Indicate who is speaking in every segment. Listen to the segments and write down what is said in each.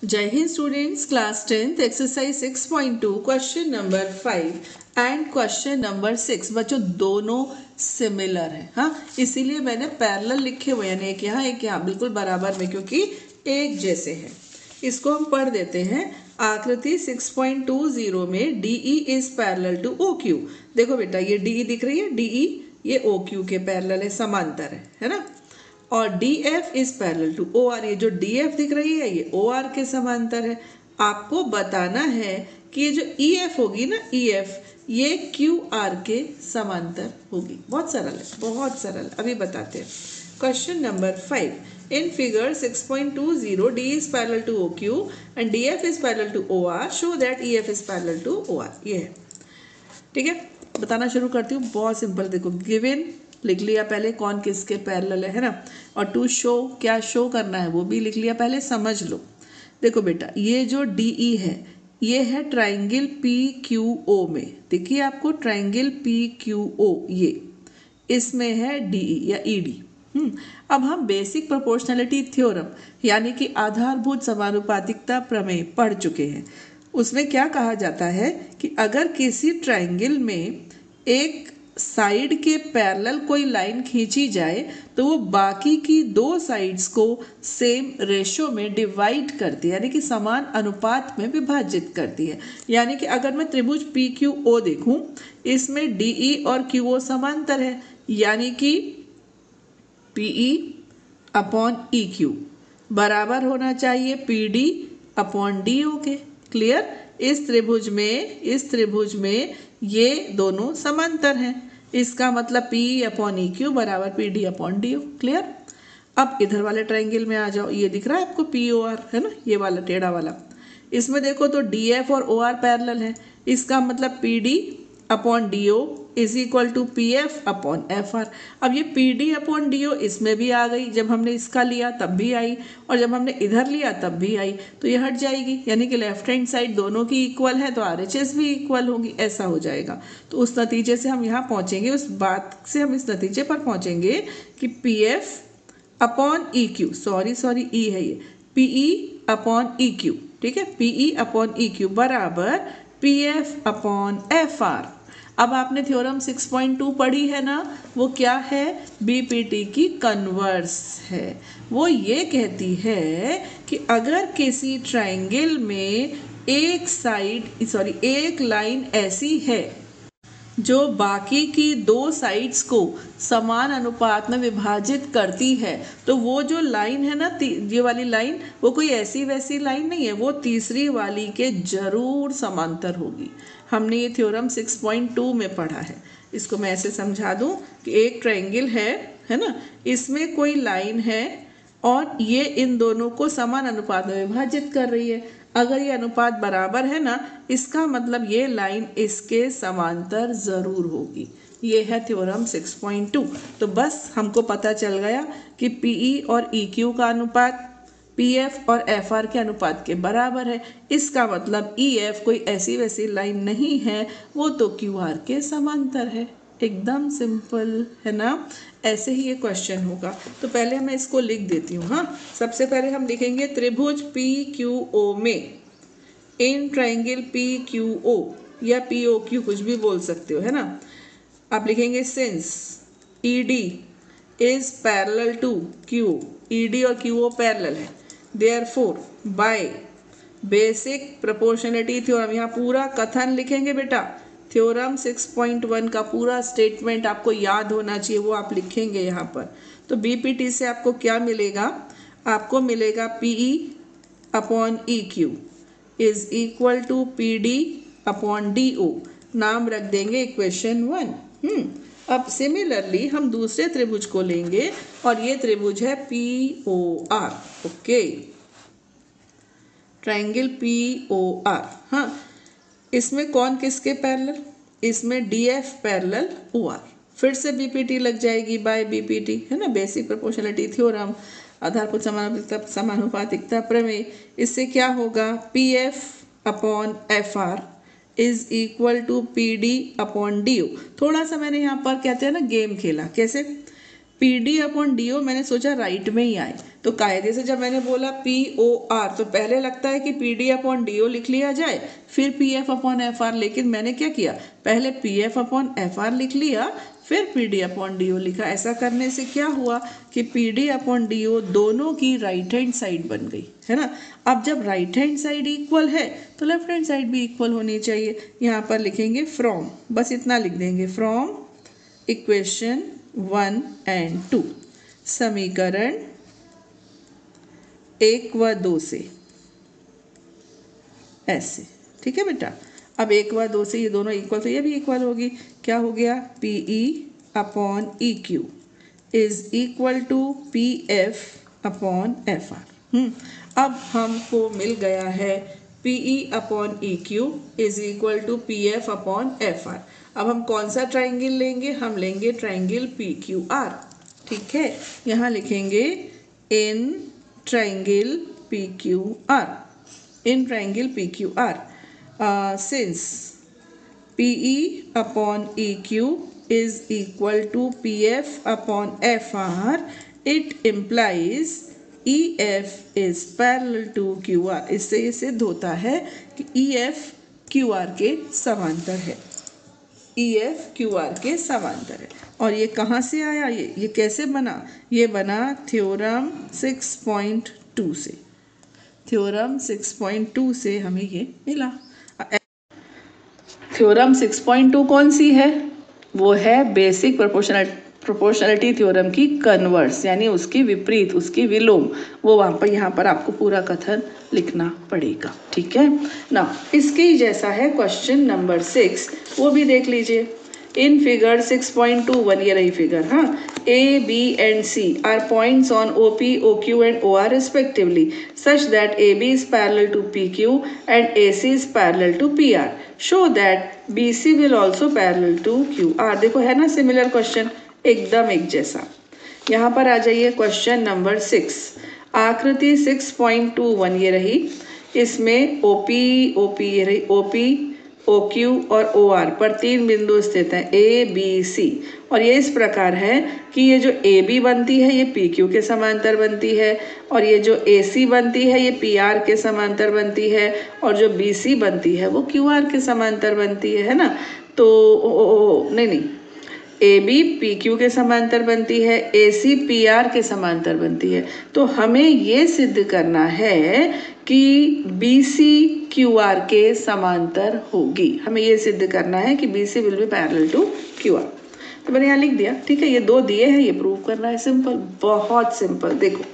Speaker 1: जय Hind students, class 10th exercise 6.2 question number 5 and question number 6 बच्चों दोनों सिमिलर है। हाँ, इसीलिए मैंने पैरेलल लिखे हुए यानी एक यहाँ एक यहाँ बिल्कुल बराबर में, क्योंकि एक जैसे हैं। इसको हम पढ़ देते हैं। आकृति 6.20 में DE is parallel to OQ। देखो बेटा, ये DE दिख रही है, DE ये OQ के पैरेलल है, समांतर है ना। और DF is parallel to OR। ये जो DF दिख रही है ये OR के समांतर है। आपको बताना है कि ये जो EF होगी ना, EF ये QR के समांतर होगी। बहुत सरल है, बहुत सरल। अभी बताते हैं। Question number 5, in figure 6.20 DE is parallel to OQ and DF is parallel to OR, show that EF is parallel to OR। ये है, ठीक है। बताना शुरू करती हूँ। बहुत सिंपल, देखो गिवन लिख लिया पहले कौन किसके पैरेलल है ना, और टू शो क्या शो करना है वो भी लिख लिया पहले, समझ लो। देखो बेटा, ये जो DE है ये है ट्राइंगल PQO में। देखिए आपको ट्राइंगल PQO ये इसमें है DE या ED। अब हम बेसिक प्रोपोर्शनलिटी थ्योरम यानी कि आधारभूत समानुपातिकता प्रमेय पढ़ चुके हैं। उसमें क्या कहा जाता है कि अगर किसी ट्राइंगल में एक साइड के पैरेलल कोई लाइन खींची जाए तो वो बाकी की दो साइड्स को सेम रेशो में डिवाइड करती है, यानी कि समान अनुपात में विभाजित करती है। यानी कि अगर मैं त्रिभुज PQO देखूं, इसमें DE और QO समांतर है, यानी कि PE अपॉन EQ बराबर होना चाहिए PD अपॉन DO के। क्लियर? इस त्रिभुज में ये दोनों समांतर हैं। इसका मतलब PE अपॉन EQ बराबर PD अपॉन DO। क्लियर? अब इधर वाले ट्राइंगल में आ जाओ। ये दिख रहा है आपको POR है ना, ये वाला टेढ़ा वाला। इसमें देखो तो DF और OR पैरेलल है। इसका मतलब PD upon DO is equal to PF upon FR। अब ये PD अपॉन DO इसमें भी आ गई, जब हमने इसका लिया तब भी आई, और जब हमने इधर लिया तब भी आई, तो ये हट जाएगी। यानी कि लेफ्ट हैंड साइड दोनों की इक्वल है तो RHS भी इक्वल होगी, ऐसा हो जाएगा। तो उस नतीजे से हम यहाँ पहुँचेंगे, उस बात से हम इस नतीजे पर पहुँचेंगे कि PF upon EQ, sorry E है ये, PE अपॉन EQ, ठीक है, PE अपॉन EQ बराबर PF अपॉन FR। अब आपने थ्योरम 6.2 पढ़ी है ना, वो क्या है? BPT की कन्वर्स है। वो ये कहती है कि अगर किसी ट्राइंगल में एक लाइन ऐसी है जो बाकी की दो साइड्स को समान अनुपात में विभाजित करती है, तो वो जो लाइन है ना, ये वाली लाइन, वो कोई ऐसी वैसी लाइन नहीं है, वो तीसरी वाली के जरूर समांतर होगी। हमने ये थ्योरम 6.2 में पढ़ा है। इसको मैं ऐसे समझा दूं कि एक ट्रायंगल है ना, इसमें कोई लाइन है और ये इन दोनों को समान अनुपात में विभाजित कर रही है। अगर ये अनुपात बराबर है ना, इसका मतलब ये लाइन इसके समांतर जरूर होगी। ये है थ्योरम 6.2। तो बस हमको पता चल गया कि PE और EQ का अनुपात PF और FR के अनुपात के बराबर है। इसका मतलब EF कोई ऐसी वैसी लाइन नहीं है, वो तो QR के समांतर है। एकदम सिंपल है ना। ऐसे ही ये क्वेश्चन होगा। तो पहले मैं इसको लिख देती हूँ। हाँ, सबसे पहले हम लिखेंगे त्रिभुज PQO में, इन ट्राइंगल PQO या POQ कुछ भी बोल सकते हो, है ना। आप लिखेंगे since ED is parallel to QO, ED और QO पैरेलल है, therefore by basic proportionality theorem. यहाँ पूरा कथन लिखेंगे बेटा, थ्योरम 6.1 का पूरा स्टेटमेंट आपको याद होना चाहिए, वो आप लिखेंगे यहाँ पर। तो BPT से आपको क्या मिलेगा? आपको मिलेगा PE upon EQ is equal to PD upon DO। नाम रख देंगे इक्वेशन 1। अब सिमिलरली हम दूसरे त्रिभुज को लेंगे और ये त्रिभुज है POR। Okay, triangle POR। हाँ, इसमें कौन किसके पैरेलल? इसमें DF पैरेलल OR। फिर से BPT लग जाएगी, बाय BPT है ना, बेसिक प्रोपोर्शनलिटी थ्योरम, आधारभूत समानुपातिकता प्रमेय। इससे क्या होगा? PF upon FR is equal to PD upon DO। थोड़ा सा मैंने यहाँ पर कहते हैं ना गेम खेला। कैसे? PD अपॉन DO मैंने सोचा राइट में ही आए, तो कायदे से जब मैंने बोला POR तो पहले लगता है कि PD अपॉन DO लिख लिया जाए, फिर PF अपॉन FR, लेकिन मैंने क्या किया, पहले PF अपॉन FR लिख लिया, फिर PD अपॉन DO लिखा। ऐसा करने से क्या हुआ कि PD अपॉन DO दोनों की राइट हैंड साइड बन गई, है ना। अब जब राइट हैंड साइड इक्वल है तो लेफ्ट हैंड साइड भी इक्वल होनी चाहिए। यहाँ पर लिखेंगे फ्रॉम, बस इतना लिख देंगे, फ्रॉम इक्वेशन 1 एंड 2, समीकरण 1 व 2 से, ऐसे, ठीक है बेटा। अब 1 व 2 से ये दोनों इक्वल, तो ये भी इक्वल होगी। क्या हो गया, PE upon EQ is equal to PF upon FR। अब हमको मिल गया है PE upon EQ is equal to PF upon FR। अब हम कौन सा ट्राइंगल लेंगे, हम लेंगे ट्राइंगल PQR, ठीक है। यहाँ लिखेंगे in triangle PQR, in triangle PQR, since PE upon EQ is equal to PF upon FR, it implies EF is parallel to QR। इससे ये सिद्ध होता है कि EF QR के समांतर है, EF QR के समांतर है। और ये कहाँ से आया, ये कैसे बना, ये बना थ्योरम 6.2 से, थ्योरम 6.2 से हमें ये मिला। थ्योरम 6.2 कौन सी है, वो है बेसिक प्रोपोर्शनलिटी थ्योरम की कन्वर्स, यानी उसकी विपरीत, उसकी विलोम। वो वहाँ पर, यहाँ पर आपको पूरा कथन लिखना पड़ेगा, ठीक है ना। इसके ही जैसा है क्वेश्चन नंबर 6, वो भी देख लीजिए। इन फिगर 6.21, ये रही फिगर, हाँ, A, B and C are points on OP, OQ and OR respectively, such that AB is parallel to PQ and AC is parallel to PR. Show that BC will also parallel to QR। देखो है ना similar question, एकदम एक जैसा। यहाँ पर आ जाइए question number 6, आकृति 6.21 ये रही। इसमें OP ये रही, OP, OQ और OR पर 3 बिंदु स्थित हैं, ABC। और ये इस प्रकार है कि ये जो AB बनती है ये PQ के समांतर बनती है, और ये जो AC बनती है ये PR के समांतर बनती है, और जो BC बनती है वो QR के समांतर बनती है ना। तो नहीं, AB PQ के समांतर बनती है, AC PR के समांतर बनती है। तो हमें ये सिद्ध करना है कि BC QR के समांतर होगी, हमें ये सिद्ध करना है कि BC will be parallel to QR। तो मैंने यहाँ लिख दिया, ठीक है। ये 2 दिए हैं, ये प्रूव करना है, सिंपल, बहुत सिंपल। देखो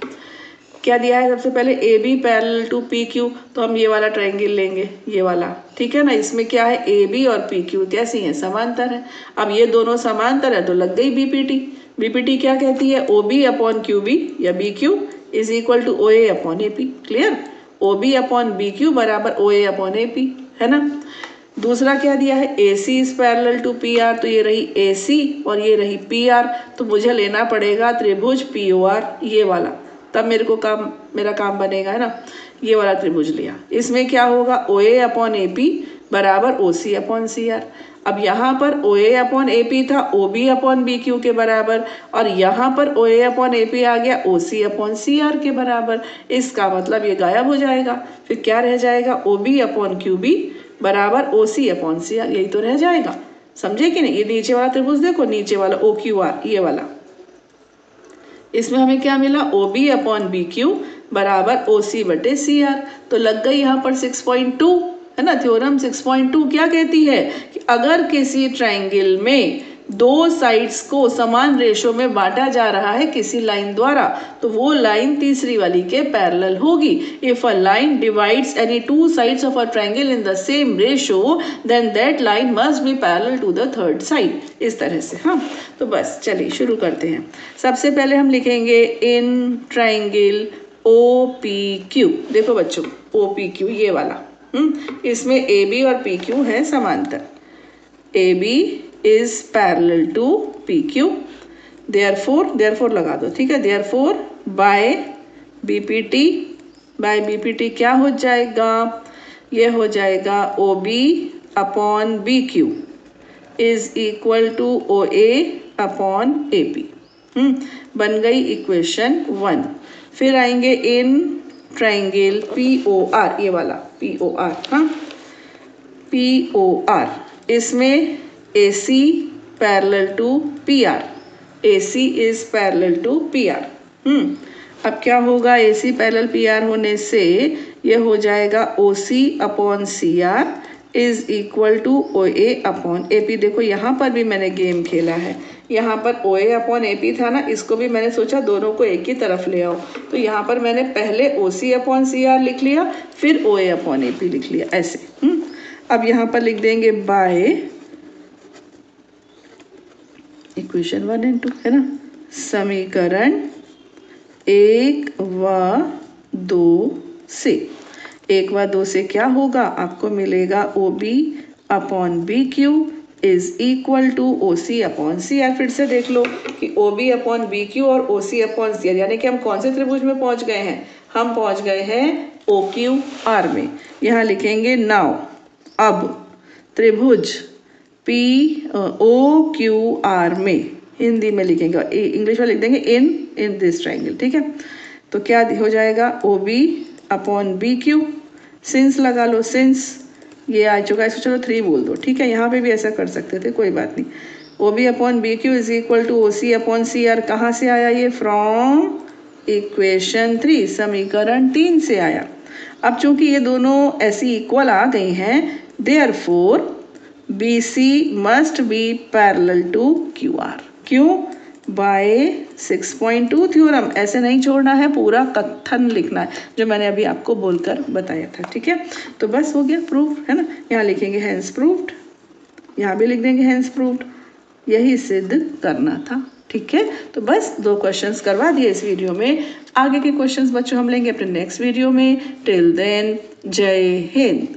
Speaker 1: क्या दिया है, सबसे पहले AB पैरेलल टू PQ, तो हम ये वाला ट्रायंगल लेंगे, ये वाला, ठीक है ना। इसमें क्या है, AB और PQ कैसी हैं, समांतर है। अब ये दोनों समांतर है तो लग गई BPT क्या कहती है, OB अपॉन QB या BQ is equal to OA upon AP। Clear, OB upon BQ बराबर OA अपॉन AP, है ना। दूसरा क्या दिया है, AC is parallel to PR, तो ये रही AC और ये रही PR, तो मुझे लेना पड़ेगा त्रिभुज POR, ये वाला, तब मेरा काम बनेगा, है ना। ये वाला त्रिभुज लिया, इसमें क्या होगा, OA अपॉन AP बराबर OC अपॉन CR। अब यहाँ पर OA अपॉन AP था OB अपॉन BQ के बराबर, और यहाँ पर OA अपॉन AP आ गया OC अपॉन CR के बराबर। इसका मतलब ये गायब हो जाएगा, फिर क्या रह जाएगा, OB अपॉन QB बराबर OC अपॉन CR, यही तो रह जाएगा। समझे कि नहीं। ये नीचे वाला त्रिभुज देखो, नीचे वाला OQR, ये वाला, इसमें हमें क्या मिला, OB अपॉन BQ बराबर OC बटे CR। तो लग गई यहाँ पर 6.2, है ना। थ्योरम 6.2 क्या कहती है कि अगर किसी ट्रायंगल में 2 साइड्स को समान रेशो में बांटा जा रहा है किसी लाइन द्वारा, तो वो लाइन तीसरी वाली के पैरेलल होगी। If a line divides any 2 sides of a triangle in the same ratio, then that line must be parallel to the third side. इस तरह से, हाँ। तो बस चलिए शुरू करते हैं। सबसे पहले हम लिखेंगे इन ट्रायंगल OPQ। देखो बच्चों, OPQ ये वाला, इसमें AB और PQ है समांतर, AB is parallel to PQ, therefore लगा दो, ठीक है। therefore by BPT क्या हो जाएगा, ये हो जाएगा OB upon BQ is equal to OA upon AP। बन गई इक्वेशन 1। फिर आएंगे इन ट्राइंगल POR, ये वाला POR, हाँ POR, इसमें AC parallel to PR, AC is parallel to PR। अब क्या होगा, AC पैरेलल PR होने से ये हो जाएगा OC upon CR is equal to OA upon AP। देखो यहाँ पर भी मैंने गेम खेला है, यहाँ पर OA अपॉन AP था ना, इसको भी मैंने सोचा दोनों को एक ही तरफ ले आओ, तो यहाँ पर मैंने पहले OC अपॉन CR लिख लिया, फिर OA अपॉन AP लिख लिया ऐसे। अब यहाँ पर लिख देंगे बाय इक्वेशन 1 और 2, है ना, समीकरण 1 व 2 से। 1 व 2 से क्या होगा, आपको मिलेगा OB upon BQ is equal to OC upon CR। फिर से देख लो कि OB अपॉन BQ और OC अपॉन CR, यानी कि हम कौन से त्रिभुज में पहुंच गए हैं, हम पहुंच गए हैं OQR में। यहाँ लिखेंगे नाउ, अब त्रिभुज OQR में, हिंदी में लिखेंगे, इंग्लिश में लिख देंगे इन दिस ट्राइंगल, ठीक है। तो क्या हो जाएगा, OB अपॉन BQ, सिंस लगा लो, सिंस ये आ चुका है, इसको चलो 3 बोल दो, ठीक है। यहाँ पे भी ऐसा कर सकते थे, कोई बात नहीं। OB upon BQ is equal to OC upon CR, कहाँ से आया ये, फ्रॉम इक्वेशन 3, समीकरण 3 से आया। अब चूंकि ये दोनों ऐसी इक्वल आ गई हैं, therefore BC must be parallel to QR। क्यों, बाय 6.2 थ्योरम। ऐसे नहीं छोड़ना है, पूरा कथन लिखना है जो मैंने अभी आपको बोलकर बताया था, ठीक है। तो बस हो गया, प्रूफ है ना। यहाँ लिखेंगे हैंस प्रूव्ड, यहाँ भी लिख देंगे हैंस प्रूव्ड, यही सिद्ध करना था, ठीक है। तो बस 2 क्वेश्चंस करवा दिए इस वीडियो में। आगे के क्वेश्चंस बच्चों हम लेंगे अपने नेक्स्ट वीडियो में। टिल देन जय हिंद।